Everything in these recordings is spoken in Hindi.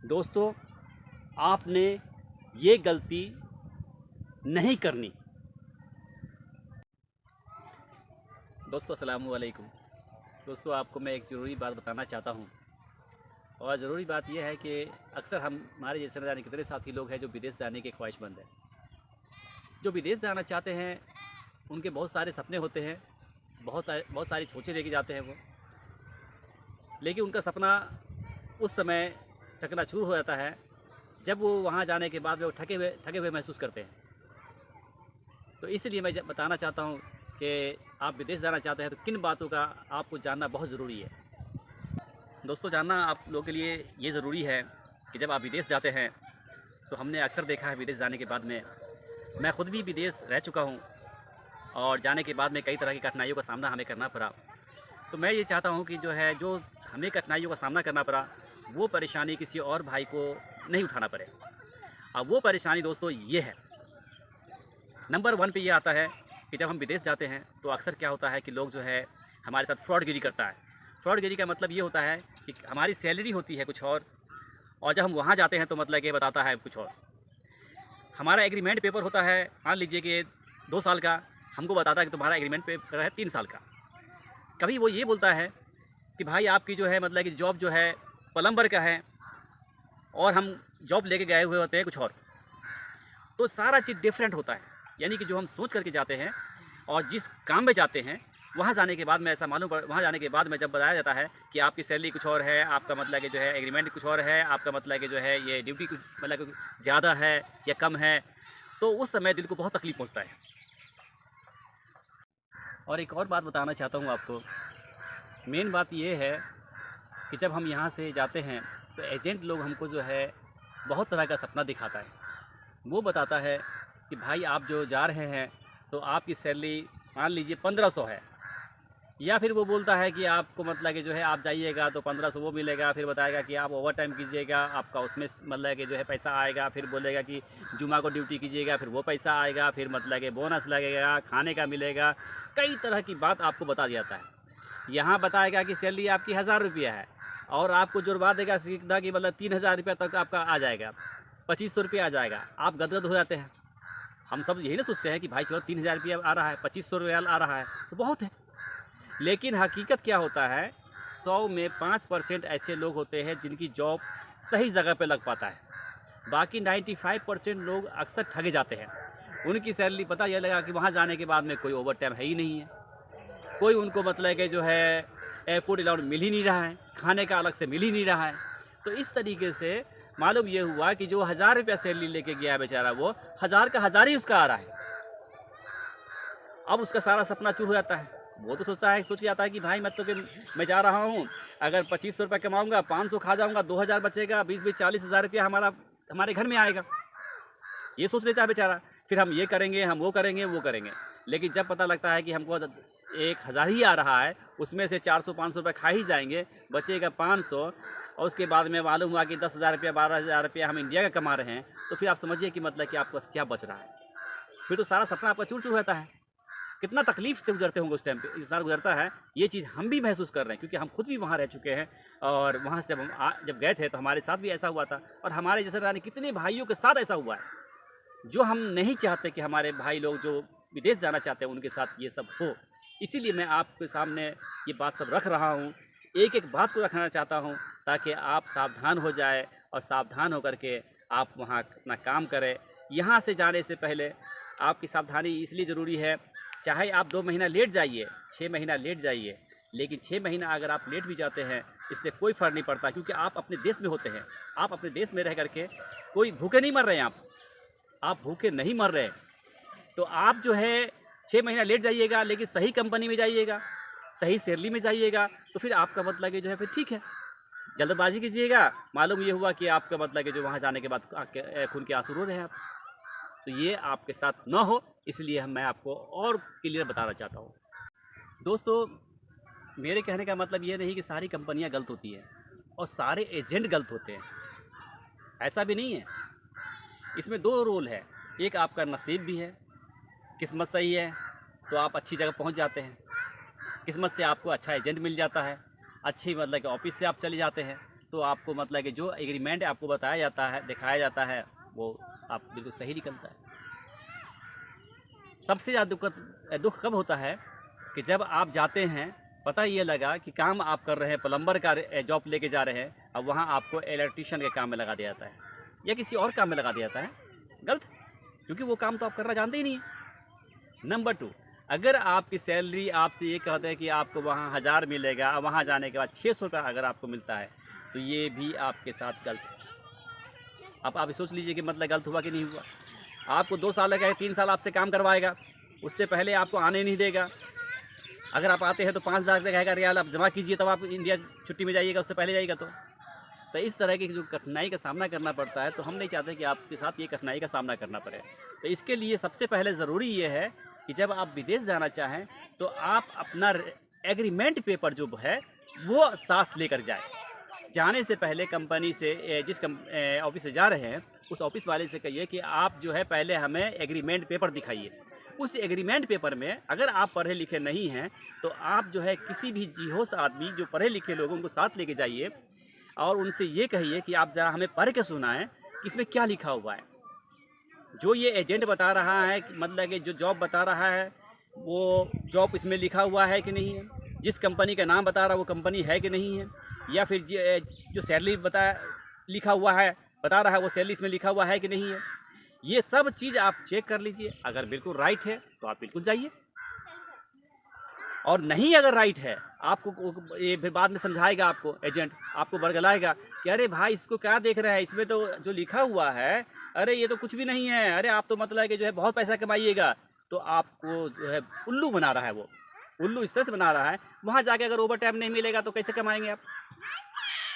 दोस्तों, आपने ये गलती नहीं करनी। दोस्तों अस्सलाम वालेकुम। दोस्तों, आपको मैं एक ज़रूरी बात बताना चाहता हूँ और ज़रूरी बात यह है कि अक्सर हमारे जैसे न जाने कितने साथी लोग हैं जो विदेश जाने के ख्वाहिशमंद हैं। जो विदेश जाना चाहते हैं उनके बहुत सारे सपने होते हैं, बहुत सारी सोचें लेके जाते हैं वो, लेकिन उनका सपना उस समय चकनाचूर हो जाता है जब वो वहाँ जाने के बाद में वो थके हुए महसूस करते हैं। तो इसलिए मैं बताना चाहता हूँ कि आप विदेश जाना चाहते हैं तो किन बातों का आपको जानना बहुत ज़रूरी है। दोस्तों, जानना आप लोगों के लिए ये ज़रूरी है कि जब आप विदेश जाते हैं तो हमने अक्सर देखा है विदेश जाने के बाद में, मैं ख़ुद भी विदेश रह चुका हूँ और जाने के बाद में कई तरह की कठिनाइयों का सामना हमें करना पड़ा। तो मैं ये चाहता हूँ कि जो हमें कठिनाइयों का सामना करना पड़ा वो परेशानी किसी और भाई को नहीं उठाना पड़े। अब वो परेशानी दोस्तों ये है, नंबर 1 पे ये आता है कि जब हम विदेश जाते हैं तो अक्सर क्या होता है कि लोग हमारे साथ फ्रॉडगिरी करता है। फ्रॉडगिरी का मतलब ये होता है कि हमारी सैलरी होती है कुछ और जब हम वहाँ जाते हैं तो मतलब ये बताता है कुछ और। हमारा एग्रीमेंट पेपर होता है, मान लीजिए कि 2 साल का, हमको बताता है कि तुम्हारा एग्रीमेंट पेपर है 3 साल का। कभी वो ये बोलता है कि भाई आपकी मतलब कि जॉब है प्लम्बर का है और हम जॉब लेके गए हुए होते हैं कुछ और। तो सारा चीज़ डिफरेंट होता है, यानी कि जो हम सोच करके जाते हैं और जिस काम में जाते हैं वहाँ जाने के बाद में ऐसा मालूम पड़, वहाँ जाने के बाद में जब बताया जाता है कि आपकी सैलरी कुछ और है, आपका मतलब कि एग्रीमेंट कुछ और है, आपका मतलब कि ये ड्यूटी कुछ मतलब कि ज़्यादा है या कम है, तो उस समय दिल को बहुत तकलीफ़ पहुँचता है। और एक और बात बताना चाहता हूँ आपको, मेन बात ये है कि जब हम यहाँ से जाते हैं तो एजेंट लोग हमको बहुत तरह का सपना दिखाता है। वो बताता है कि भाई आप जो जा रहे हैं तो आपकी सैलरी मान लीजिए 1500 है, या फिर वो बोलता है कि आपको मतलब कि आप जाइएगा तो 1500 वो मिलेगा, फिर बताएगा कि आप ओवर टाइम कीजिएगा आपका उसमें मतलब कि पैसा आएगा, फिर बोलेगा कि जुमा को ड्यूटी कीजिएगा फिर वो पैसा आएगा, फिर मतलब कि बोनस लगेगा, खाने का मिलेगा, कई तरह की बात आपको बता दिया जाता है। यहाँ बताएगा कि सैलरी आपकी 1000 रुपया है और आपको जुड़वा देगा सीधा कि मतलब 3000 रुपया तक आपका आ जाएगा, 2500 रुपया आ जाएगा। आप गदगद हो जाते हैं। हम सब यही ना सोचते हैं कि भाई चलो 3000 रुपया आ रहा है, 2500 रुपया आ रहा है तो बहुत है, लेकिन हकीकत क्या होता है, 100 में 5% ऐसे लोग होते हैं जिनकी जॉब सही जगह पे लग पाता है। बाकी 95% लोग अक्सर ठगे जाते हैं। उनकी सैलरी पता यह लगा कि वहाँ जाने के बाद में कोई ओवर टाइम है ही नहीं है, कोई उनको मतलब कि फूड अलाउंस मिल ही नहीं रहा है, खाने का अलग से मिल ही नहीं रहा है। तो इस तरीके से मालूम ये हुआ कि जो 1000 रुपया सैलरी लेके गया है बेचारा, वो 1000 का 1000 ही उसका आ रहा है। अब उसका सारा सपना चूर हो जाता है। वो तो सोच जाता है कि भाई मैं जा रहा हूँ, अगर 2500 रुपये कमाऊँगा, 500 खा जाऊँगा, 2000 बचेगा, 20-20 40,000 रुपया हमारे घर में आएगा। ये सोच लेता है बेचारा। फिर हम ये करेंगे, हम वो करेंगे, वो करेंगे। लेकिन जब पता लगता है कि हमको 1000 ही आ रहा है, उसमें से 400-500 रुपये खा ही जाएंगे, बचेगा 500, और उसके बाद में मालूम हुआ कि 10,000 रुपया 12,000 रुपया हम इंडिया का कमा रहे हैं, तो फिर आप समझिए कि मतलब कि आपके पास क्या बच रहा है। फिर तो सारा सपना आपका चूर-चूर रहता है। कितना तकलीफ से गुजरते होंगे उस टाइम पे, इस साल गुजरता है। ये चीज़ हम भी महसूस कर रहे हैं क्योंकि हम खुद भी वहाँ रह चुके हैं और वहाँ से जब गए थे तो हमारे साथ भी ऐसा हुआ था, और हमारे जैसे रानी कितने भाइयों के साथ ऐसा हुआ है। जो हम नहीं चाहते कि हमारे भाई लोग जो विदेश जाना चाहते हैं उनके साथ ये सब हो, इसीलिए मैं आपके सामने ये बात सब रख रहा हूँ। एक एक बात को रखना चाहता हूँ ताकि आप सावधान हो जाए और सावधान होकर के आप वहाँ अपना काम करें। यहाँ से जाने से पहले आपकी सावधानी इसलिए ज़रूरी है, चाहे आप 2 महीना लेट जाइए, 6 महीना लेट जाइए, लेकिन 6 महीना अगर आप लेट भी जाते हैं इससे कोई फ़र्क नहीं पड़ता, क्योंकि आप अपने देश में होते हैं। आप अपने देश में रह करके कोई भूखे नहीं मर रहे हैं, आप भूखे नहीं मर रहे। तो आप 6 महीना लेट जाइएगा, लेकिन सही कंपनी में जाइएगा, सही सैलरी में जाइएगा, तो फिर आपका मतलब कि फिर ठीक है। जल्दबाजी कीजिएगा, मालूम ये हुआ कि आपका मतलब कि वहाँ जाने के बाद खून के आंसू रो रहे हैं आप। तो ये आपके साथ ना हो, इसलिए मैं आपको और क्लियर बताना चाहता हूँ। दोस्तों, मेरे कहने का मतलब ये नहीं कि सारी कंपनियाँ गलत होती हैं और सारे एजेंट गलत होते हैं, ऐसा भी नहीं है। इसमें 2 रोल है, एक आपका नसीब भी है, किस्मत सही है तो आप अच्छी जगह पहुंच जाते हैं, किस्मत से आपको अच्छा एजेंट मिल जाता है, अच्छी मतलब कि ऑफिस से आप चले जाते हैं, तो आपको मतलब कि जो एग्रीमेंट आपको बताया जाता है, दिखाया जाता है, वो आप बिल्कुल सही निकलता है। सबसे ज़्यादा दुख कब होता है कि जब आप जाते हैं, पता ये लगा कि काम आप कर रहे हैं, प्लम्बर का जॉब लेके जा रहे हैं, अब वहाँ आपको इलेक्ट्रीशियन के काम में लगा दिया जाता है या किसी और काम में लगा दिया जाता है। गलत, क्योंकि वो काम तो आप करना जानते ही नहीं है। नंबर 2, अगर आपकी सैलरी आपसे ये कहते हैं कि आपको वहाँ 1000 मिलेगा, वहाँ जाने के बाद 600 रुपया अगर आपको मिलता है, तो ये भी आपके साथ गलत है। अब आप सोच लीजिए कि मतलब गलत हुआ कि नहीं हुआ। आपको 2 साल लगा, 3 साल आपसे काम करवाएगा, उससे पहले आपको आने नहीं देगा। अगर आप आते हैं तो 5000 रुपये कहेगा रियाल आप जमा कीजिए, तब आप इंडिया छुट्टी में जाइएगा, उससे पहले जाइएगा तो इस तरह की जो कठिनाई का सामना करना पड़ता है, तो हम नहीं चाहते कि आपके साथ ये कठिनाई का सामना करना पड़े। तो इसके लिए सबसे पहले ज़रूरी ये है कि जब आप विदेश जाना चाहें तो आप अपना एग्रीमेंट पेपर जो है वो साथ लेकर जाएं। जाने से पहले कंपनी से, जिस ऑफिस से जा रहे हैं, उस ऑफिस वाले से कहिए कि आप जो है पहले हमें एग्रीमेंट पेपर दिखाइए। उस एग्रीमेंट पेपर में अगर आप पढ़े लिखे नहीं हैं तो आप जो है किसी भी जिहोश आदमी जो पढ़े लिखे लोगों को साथ लेके जाइए और उनसे ये कहिए कि आप ज़रा हमें पढ़ के सुनाएं कि इसमें क्या लिखा हुआ है। जो ये एजेंट बता रहा है, मतलब कि जो जॉब बता रहा है, वो जॉब इसमें लिखा हुआ है कि नहीं है, जिस कंपनी का नाम बता रहा है वो कंपनी है कि नहीं है, या फिर जो सैलरी लिखा हुआ है, बता रहा है, वो सैलरी इसमें लिखा हुआ है कि नहीं है। ये सब चीज़ आप चेक कर लीजिए। अगर बिल्कुल राइट है तो आप बिल्कुल जाइए, और नहीं अगर राइट है, आपको ये फिर बाद में समझाएगा, आपको एजेंट आपको बरगलाएगा कि अरे भाई इसको क्या देख रहे हैं, इसमें तो जो लिखा हुआ है, अरे ये तो कुछ भी नहीं है, अरे आप तो मतलब है कि जो है बहुत पैसा कमाइएगा। तो आपको जो है उल्लू बना रहा है, वो उल्लू इस तरह से बना रहा है। वहाँ जाके अगर ओवर टाइम नहीं मिलेगा तो कैसे कमाएंगे आप,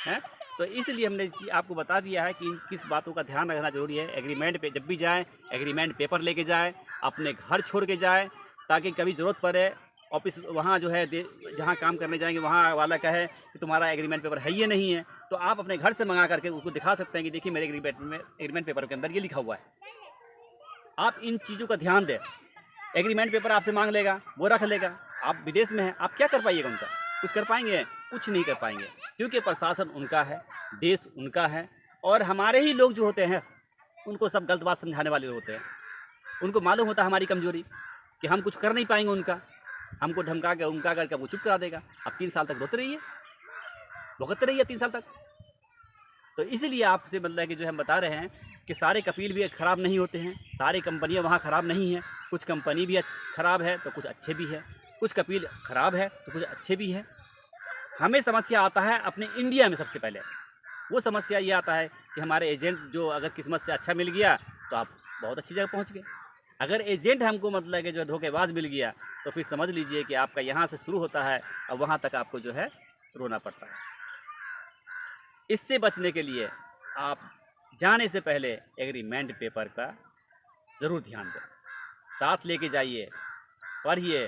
हैं? तो इसलिए हमने आपको बता दिया है कि किस बातों का ध्यान रखना जरूरी है। एग्रीमेंट पे जब भी जाएं, एग्रीमेंट पेपर लेके जाएं, अपने घर छोड़ के जाएं, ताकि कभी ज़रूरत पड़े ऑफिस वहाँ जो है जहाँ काम करने जाएंगे वहाँ वाला कहे कि तुम्हारा एग्रीमेंट पेपर है ये नहीं है, तो आप अपने घर से मंगा करके उसको दिखा सकते हैं कि देखिए मेरे एग्रीमेंट पेपर के अंदर ये लिखा हुआ है। आप इन चीज़ों का ध्यान दें। एग्रीमेंट पेपर आपसे मांग लेगा, वो रख लेगा, आप विदेश में हैं, आप क्या कर पाइएगा उनका? कुछ कर पाएंगे? कुछ नहीं कर पाएंगे, क्योंकि प्रशासन उनका है, देश उनका है, और हमारे ही लोग जो होते हैं उनको सब गलत बात समझाने वाले होते हैं। उनको मालूम होता है हमारी कमजोरी कि हम कुछ कर नहीं पाएंगे उनका, हमको धमका के उनका करके वो चुप करा देगा। अब 3 साल तक रोते रहिए, भुगतते रहिए 3 साल तक। तो इसलिए आपसे मतलब कि जो हम बता रहे हैं कि सारे कपिल भी ख़राब नहीं होते हैं, सारी कंपनियां वहाँ ख़राब नहीं हैं। कुछ कंपनी भी ख़राब है तो कुछ अच्छे भी है, कुछ कपिल ख़राब है तो कुछ अच्छे भी है। हमें समस्या आता है अपने इंडिया में। सबसे पहले वो समस्या ये आता है कि हमारे एजेंट जो अगर किस्मत से अच्छा मिल गया तो आप बहुत अच्छी जगह पहुँच गए। अगर एजेंट हमको मतलब कि जो धोखेबाज मिल गया तो फिर समझ लीजिए कि आपका यहाँ से शुरू होता है और वहाँ तक आपको जो है रोना पड़ता है। इससे बचने के लिए आप जाने से पहले एग्रीमेंट पेपर का ज़रूर ध्यान दें, साथ लेके जाइए, पढ़िए,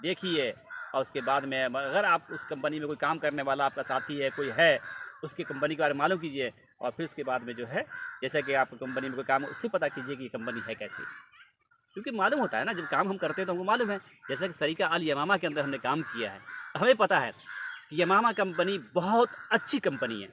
देखिए, और उसके बाद में अगर आप उस कंपनी में कोई काम करने वाला आपका साथी है, कोई है, उसकी कंपनी के बारे में मालूम कीजिए, और फिर उसके बाद में जो है जैसे कि आप कंपनी में कोई काम उससे पता कीजिए कि कंपनी है कैसी, क्योंकि मालूम होता है ना, जब काम हम करते हैं तो हमको मालूम है। जैसे कि सरिका अल यमामा के अंदर हमने काम किया है, तो हमें पता है कि यमामा कंपनी बहुत अच्छी कंपनी है,